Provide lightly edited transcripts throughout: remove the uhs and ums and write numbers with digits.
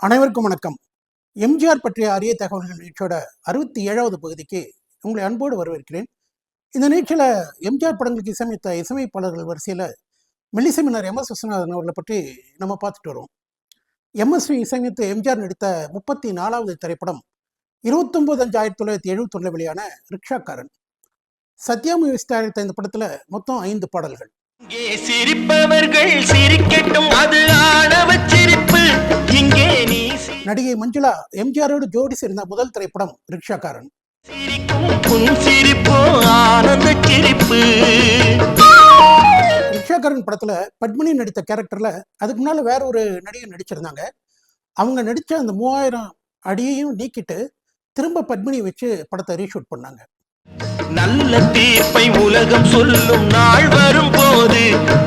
அனைவருக்கும் வணக்கம். எம்ஜிஆர் பற்றிய அரிய தகவல்கள் நிகழ்ச்சியோட 67வது பகுதிக்கு உங்களை அன்போடு வரவேற்கிறேன். இந்த நிகழ்ச்சியில் எம்ஜிஆர் படங்களுக்கு இசையமைத்த இசையமைப்பாளர்கள் வரிசையில் மெல்லிசை மன்னர் எம்.எஸ். விஸ்வநாதன் அவர்களை பற்றி நம்ம பார்த்துட்டு வரோம். எம்எஸ்வி இசையமைத்து எம்ஜிஆர் நடித்த 34வது திரைப்படம் 29/5/1971 வெளியான ரிக்ஷாக்காரன். சத்யா மூவிஸ் தயாரித்த இந்த படத்தில் மொத்தம் 5 பாடல்கள். நடிகை மஞ்சுளா எம்ஜிஆரோடு ஜோடி சேர்ந்த முதல் திரைப்படம் ரிக்ஷாக்காரன். ரிக்ஷாக்காரன் படத்துல பத்மினி நடித்த கேரக்டர்ல அதுக்கு முன்னால வேற ஒரு நடிகை நடிச்சிருந்தாங்க. அவங்க நடிச்ச அந்த 3000 அடியையும் நீக்கிட்டு திரும்ப பத்மினி வச்சு படத்தை ரீஷூட் பண்ணாங்க. நல்ல தீர்ப்பை உலகம் சொல்லும் நாள் வரும் போது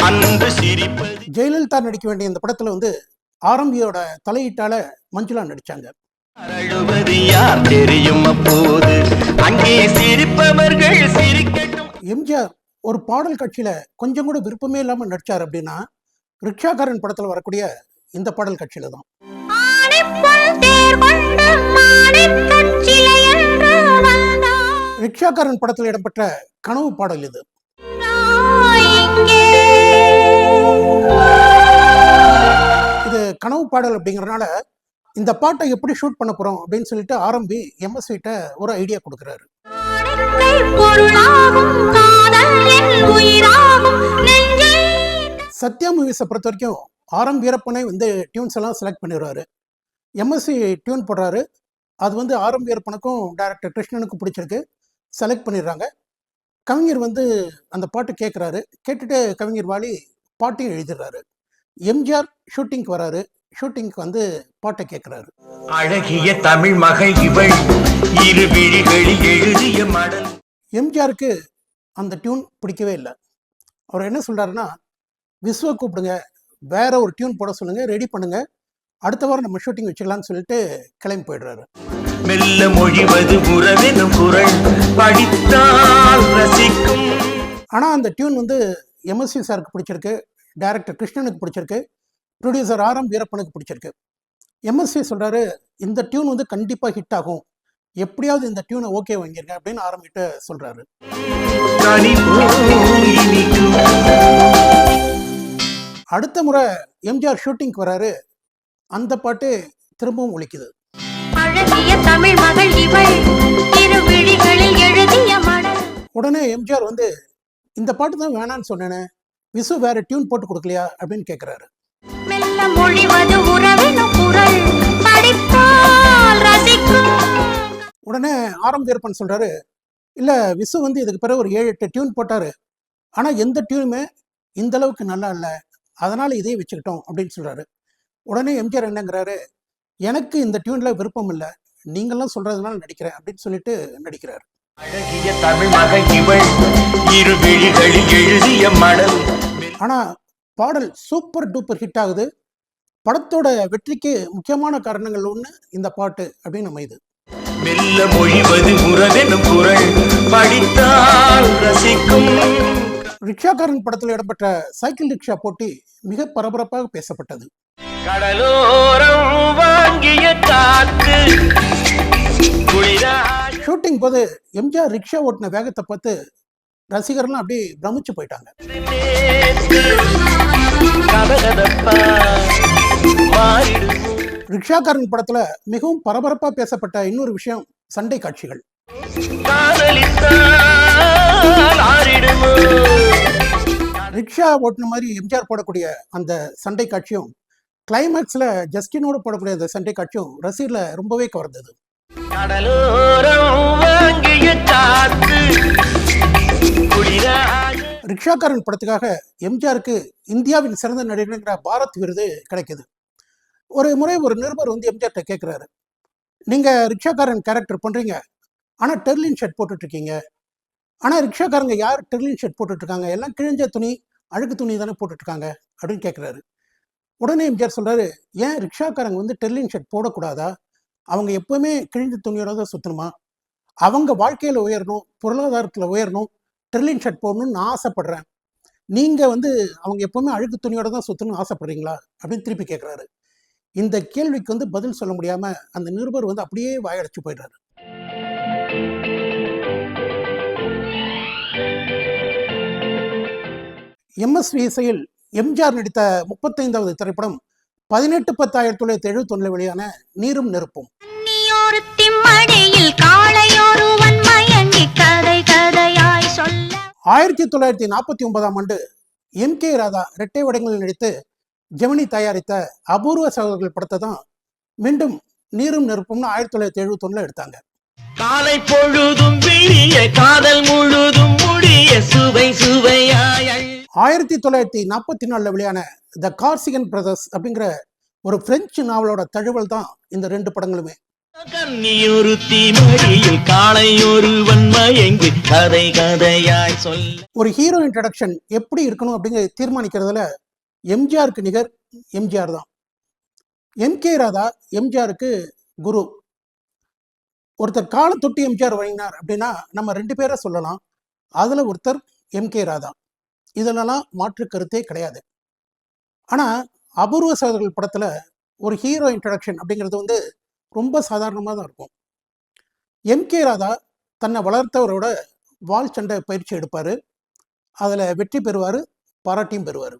அன்பு சிரிப்பு. ஜெயலலிதா நடிக்க வேண்டிய இந்த படத்துல வந்து ஆரம்பியோட தலையீட்டால மஞ்சுளா நடிச்சாங்க. எம்ஜிஆர் ஒரு பாடல் காட்சியில கொஞ்சம் கூட விருப்பமே இல்லாம நடிச்சார் அப்படின்னா ரிக்ஷாக்காரன் படத்துல வரக்கூடிய இந்த பாடல் காட்சியில தான். ரிக்ஷாக்காரன் படத்தில் இடம்பெற்ற கனவு பாடல் இது. இது கனவு பாடல் அப்படிங்கறதுனால இந்த பாட்டை எப்படி ஷூட் பண்ண போறோம் அப்படின்னு சொல்லிட்டு ஆரம்பி எம்எஸ் கிட்ட ஒரு ஐடியா கொடுக்கிறாரு. சத்யா மூவிஸை பொறுத்த வரைக்கும் ஆரம்பி வீரப்பனை வந்து டியூன்ஸ் எல்லாம் செலக்ட் பண்ணிடுறாரு. எம்எஸ்சி டியூன் போடுறாரு. அது வந்து ஆரம்பி வீரப்பனுக்கும் டைரக்டர் கிருஷ்ணனுக்கும் பிடிச்சிருக்கு, செலக்ட் பண்ணிடுறாங்க. கவிஞர் வந்து அந்த பாட்டு கேட்குறாரு. கேட்டுட்டு கவிஞர் வாலி பாட்டையும் எழுதிடுறாரு. எம்ஜிஆர் ஷூட்டிங்க்கு வராரு. ஷூட்டிங்க்கு வந்து பாட்டை கேட்குறாரு. அழகிய தமிழ் மகள் இவள் இரு விழிகளில் எழுதிய மடல். எம்ஜிஆருக்கு அந்த டியூன் பிடிக்கவே இல்லை. அவர் என்ன சொல்றாருன்னா, விஸ்வ கூப்பிடுங்க, வேற ஒரு டியூன் போட சொல்லுங்க, ரெடி பண்ணுங்க, அடுத்த வாரம் நம்ம ஷூட்டிங் வச்சுக்கலாம்னு சொல்லிட்டு கிளம்பி போயிடுறாரு. மெல்ல மொழிவது உறவெனும் குரல் படித்தால் ரசிக்கும். ஆனா அந்த டியூன் வந்து எம்எஸ்வி சாருக்கு பிடிச்சிருக்கு, டைரக்டர் கிருஷ்ணனுக்கு பிடிச்சிருக்கு, ப்ரொடியூசர் ஆர்.எம். வீரப்பனுக்கு பிடிச்சிருக்கு. எம்எஸ்வி சொல்றாரு, இந்த டியூன் வந்து கண்டிப்பா ஹிட் ஆகும், எப்படியாவது இந்த டியூனை ஓகே வாங்கிருங்க அப்படின்னு ஆரம்பிட்டு சொல்றாரு. அடுத்த முறை எம்ஜிஆர் ஷூட்டிங்க்கு வராரு. அந்த பாட்டு திரும்பவும் ஒலிக்குது. உடனே எம்ஜிஆர் வந்து இந்த பாட்டு தான் வேணான்னு சொன்னேனே, விசு வேற டியூன் போட்டு கொடுக்கலையா அப்படின்னு கேட்கிறாரு. உடனே ஆரம் வீரப்பன் சொல்றாரு, இல்ல விசு வந்து இதுக்கு பிறகு ஒரு 7-8 டியூன் போட்டாரு, ஆனா எந்த டியூனுமே இந்த அளவுக்கு நல்லா இல்லை, அதனால இதையும் வச்சுக்கிட்டோம் அப்படின்னு சொல்றாரு. உடனே எம்ஜிஆர் என்னங்கிறாரு, எனக்கு இந்த டியூன்ல விருப்பம் இல்லை, நீங்களாம் சொல்றதுனால நடிக்கிறேன் அப்படின்னு சொல்லிட்டு நடிக்கிறாரு. ஆனா பாடல் சூப்பர் டூப்பர் ஹிட் ஆகுது. படத்தோட வெற்றிக்கு முக்கியமான காரணங்கள் ஒண்ணு இந்த பாட்டு அப்படின்னு அமையுது. மெல்ல மொழிவது உறவெனும் குரல் படித்தால் ரசிக்கும். ரிக்ஷாக்காரன் படத்தில் இடம்பெற்ற சைக்கிள் ரிக்ஷா போட்டி மிக பரபரப்பாக பேசப்பட்டது. ஷூட்டிங் போது எம்ஜிஆர் ரிக்ஷா ஓட்டின வேகத்தை பார்த்து ரசிகர்லாம் அப்படியே பிரமிச்சு போயிட்டாங்க. ரிக்ஷாக்காரன் படத்துல மிகவும் பரபரப்பா பேசப்பட்ட இன்னொரு விஷயம் சண்டை காட்சிகள். ரிக்ஷா ஓட்டுன மாதிரி எம்ஜிஆர் போடக்கூடிய அந்த சண்டை காட்சியும் கிளைமேக்ஸ்ல ஜஸ்டினோட போடக்கூடிய அந்த சண்டை காட்சியும் ரசிகர்ல ரொம்பவே கவர்ந்தது. ரிக்ஷாக்காரன் படத்துக்காக எம்ஜிஆருக்கு இந்தியாவின் சிறந்த நடிகர்ங்கிற பாரத் விருது கிடைக்குது. ஒரு முறை ஒரு நிருபர் வந்து எம்ஜிஆர்ட்ட கேட்கிறாரு, நீங்க ரிக்ஷாக்காரன் கேரக்டர் பண்றீங்க, ஆனா டெர்லின் ஷர்ட் போட்டுட்டு இருக்கீங்க, ஆனா ரிக்ஷாக்காரங்க யார் டெர்லின் ஷர்ட் போட்டுட்டு இருக்காங்க, எல்லாம் கிழிஞ்ச துணி அழுக்கு துணி தானே போட்டுட்டு இருக்காங்க அப்படின்னு கேட்கிறாரு. உடனே எம்ஜிஆர் சொல்றாரு, ஏன் ரிக்ஷாக்காரங்க வந்து டெர்லின் ஷர்ட் போடக்கூடாதா, அவங்க எப்பவுமே கிழிஞ்ச துணியோட தான் சுத்தணுமா, அவங்க வாழ்க்கையில உயரணும், பொருளாதாரத்துல உயரணும், டெர்லின் ஷர்ட் போடணும்னு நான் ஆசைப்படுறேன், நீங்க வந்து அவங்க எப்பவுமே அழுக்கு துணியோட தான் சுத்தணும்னு ஆசைப்படுறீங்களா அப்படின்னு திருப்பி கேட்கிறாரு. இந்த கேள்விக்கு வந்து பதில் சொல்ல முடியாம அந்த நிருபர் வந்து அப்படியே வாயடைச்சு போயிடுறாரு. எம்எஸ்வி இசையில் எம்ஜிஆர் நடித்த 35வது திரைப்படம் 18/10/1971 வெளியான நீரும் நெருப்பும். 1949ஆம் ஆண்டு எம்.கே. ராதா இரட்டை வடங்களில் நடித்து ஜெமினி தயாரித்த அபூர்வ சகோதரர்கள் படத்தை தான் மீண்டும் நீரும் நெருப்பும்னு 1971 எடுத்தாங்க. காலை பொழுதும் விழிய காதல் முழுதும் முடிய சுவை சுவையாய் 1944 வெளியான த கார்சிகன் பிரதர்ஸ் அப்படிங்கிற ஒரு பிரெஞ்சு நாவலோட தழுவல் தான் இந்த 2 படங்களுமே. ஒரு ஹீரோ இன்ட்ரடக்ஷன் எப்படி இருக்கணும் அப்படிங்கிறத தீர்மானிக்கிறதுல எம்ஜிஆருக்கு நிகர் எம்ஜிஆர் தான். எம்.கே. ராதா எம்ஜிஆருக்கு குரு. ஒருத்தர் காலை தொட்டி எம்ஜிஆர் வழங்கினார் அப்படின்னா நம்ம 2 பேரை சொல்லலாம். அதுல ஒருத்தர் எம்.கே. ராதா. இதெல்லாம் மாற்று கருத்தே கிடையாது. ஆனா அபூர்வ சகோதரர்கள் படத்துல ஒரு ஹீரோ இன்ட்ரடக்ஷன் அப்படிங்கிறது வந்து ரொம்ப சாதாரணமாக தான் இருக்கும். எம்.கே. ராதா தன்னை வளர்த்தவரோட வால் சண்டை பயிற்சி எடுப்பாரு. அதுல வெற்றி பெறுவாரு, பாராட்டியும் பெறுவாரு.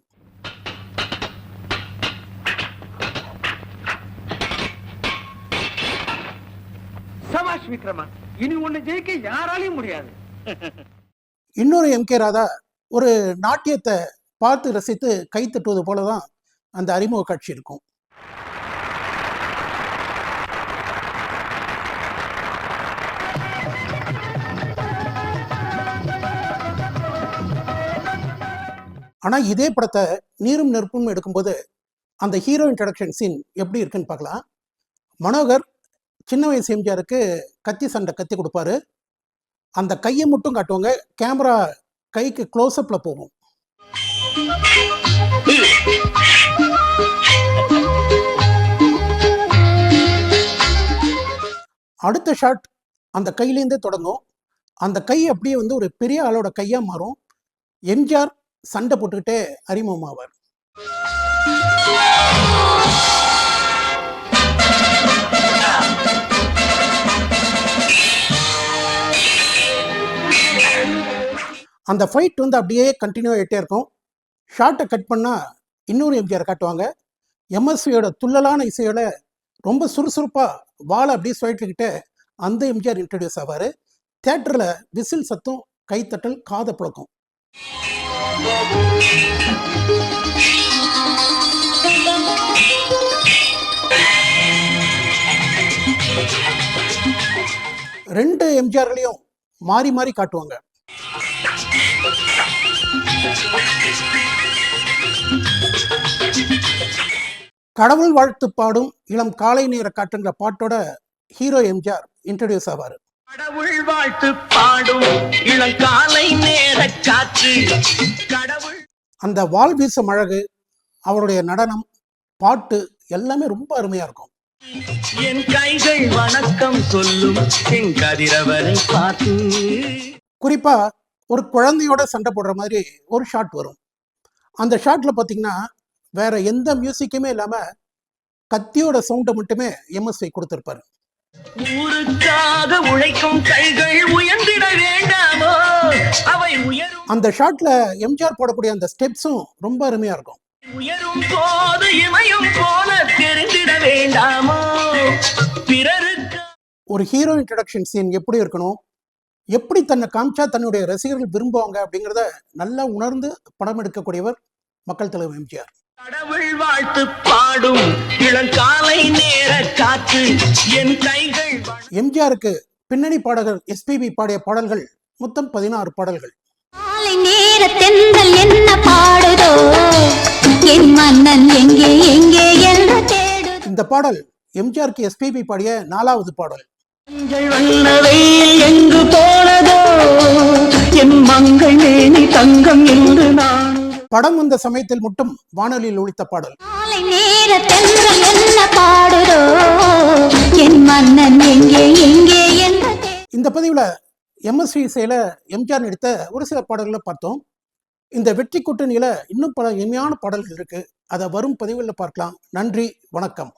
சபாஷ் விக்ரமா, இனி ஒண்ணு ஜெயிக்க யாராலையும் முடியாது. இன்னொரு எம்.கே. ராதா ஒரு நாட்டியத்தை பார்த்து ரசித்து கை தட்டுவது போலதான் அந்த அறிமுக காட்சி இருக்கும். ஆனா இதே படத்தை நீரும் நெருப்பும் எடுக்கும்போது அந்த ஹீரோ இன்ட்ரடக்ஷன் சீன் எப்படி இருக்குன்னு பார்க்கலாம். மனோகர் சின்ன வயசு எம்ஜிஆருக்கு கத்தி சண்டை கத்தி கொடுப்பாரு. அந்த கையை மட்டும் காட்டுவாங்க, கேமரா கைக்கு க்ளோஸ்அப்ல போகும். அடுத்த ஷாட் அந்த கையிலேருந்தே தொடங்கும். அந்த கை அப்படியே வந்து ஒரு பெரிய ஆளோட கையா மாறும். எம்ஜிஆர் சண்டை போட்டுக்கிட்டே அறிமுகமாவார். அந்த ஃபைட் வந்து அப்படியே கண்டினியூ ஆகிட்டே இருக்கும். ஷார்ட்டை கட் பண்ணால் இன்னொரு எம்ஜிஆர் காட்டுவாங்க. எம்எஸ்வியோட துள்ளலான இசையோட ரொம்ப சுறுசுறுப்பாக வாழை அப்படியே சுழட்டிக்கிட்டு அந்த எம்ஜிஆர் இன்ட்ரடியூஸ் ஆவார். தியேட்டரில் விசில் சத்தம், கைத்தட்டல், காதை புழக்கம். ரெண்டு எம்ஜிஆர்களையும் மாறி மாறி காட்டுவாங்க. கடவுள் வாழ்த்து பாடும் இளம் காலை நேர காட்டுங்கிற பாட்டோட ஹீரோ எம்ஜிஆர் இன்ட்ரடியூஸ் ஆவாரு. கடவுள் வாழ்த்து பாடும் இளம் காலை நேர காற்று. கடவுள் அந்த வால் வீசும் அழகு, அவருடைய நடனம், பாட்டு எல்லாமே ரொம்ப அருமையா இருக்கும். என் கைகள் வணக்கம் சொல்லும் கதிரவரை பார்த்து. குறிப்பா ஒரு குழந்தையோட சண்டை போடுற மாதிரி ஒரு ஷாட் வரும். அந்த ஷாட்ல பாத்தீங்கன்னா வேற எந்த மியூசிக்குமே இல்லாம கத்தியோட சவுண்டை மட்டுமே எம்எஸ்வி கொடுத்திருப்பாரு. ஊருக்காக உழைக்கும் கைகள் உயர்ந்திட வேண்டாமோ அவை உயரும். அந்த ஷாட்ல எம்ஜிஆர் போடக்கூடிய அந்த ஸ்டெப்ஸும் ரொம்ப அருமையா இருக்கும். உயரும் போது இமயம் போல தெரிந்திட வேண்டாமோ பிறருக்கு. ஒரு ஹீரோ இன்ட்ரடக்ஷன் சீன் எப்படி இருக்கணும், எப்படி தன்னை காமிச்சா தன்னுடைய ரசிகர்கள் விரும்புவாங்க அப்படிங்கிறத நல்லா உணர்ந்து படம் எடுக்கக்கூடியவர் மக்கள் தலைவர் எம்ஜிஆர். கடவுள் வாழ்த்து பாடும் இளங்காலை நேர காற்று என் கைகள். எம்ஜிஆருக்கு பின்னணி பாடகர் எஸ்பிபி பாடிய பாடல்கள் மொத்தம் 16 பாடல்கள். இந்த பாடல் எம்ஜிஆருக்கு எஸ்பிபி பாடிய 4வது பாடல். எங்கு போனதோ என் மங்கை மேனி தங்கம் என்று நான். படம் வந்த சமயத்தில் மட்டும் வானொலியில் ஒலித்த பாடல். இந்த பதிவுல எம்எஸ்வி இசையில எம்ஜிஆர் நடித்த ஒரு சில பாடல்களை பார்த்தோம். இந்த வெற்றி கூட்டணியில இன்னும் பல இனிமையான பாடல்கள் இருக்கு. அதை வரும் பதிவுகளில் பார்க்கலாம். நன்றி, வணக்கம்.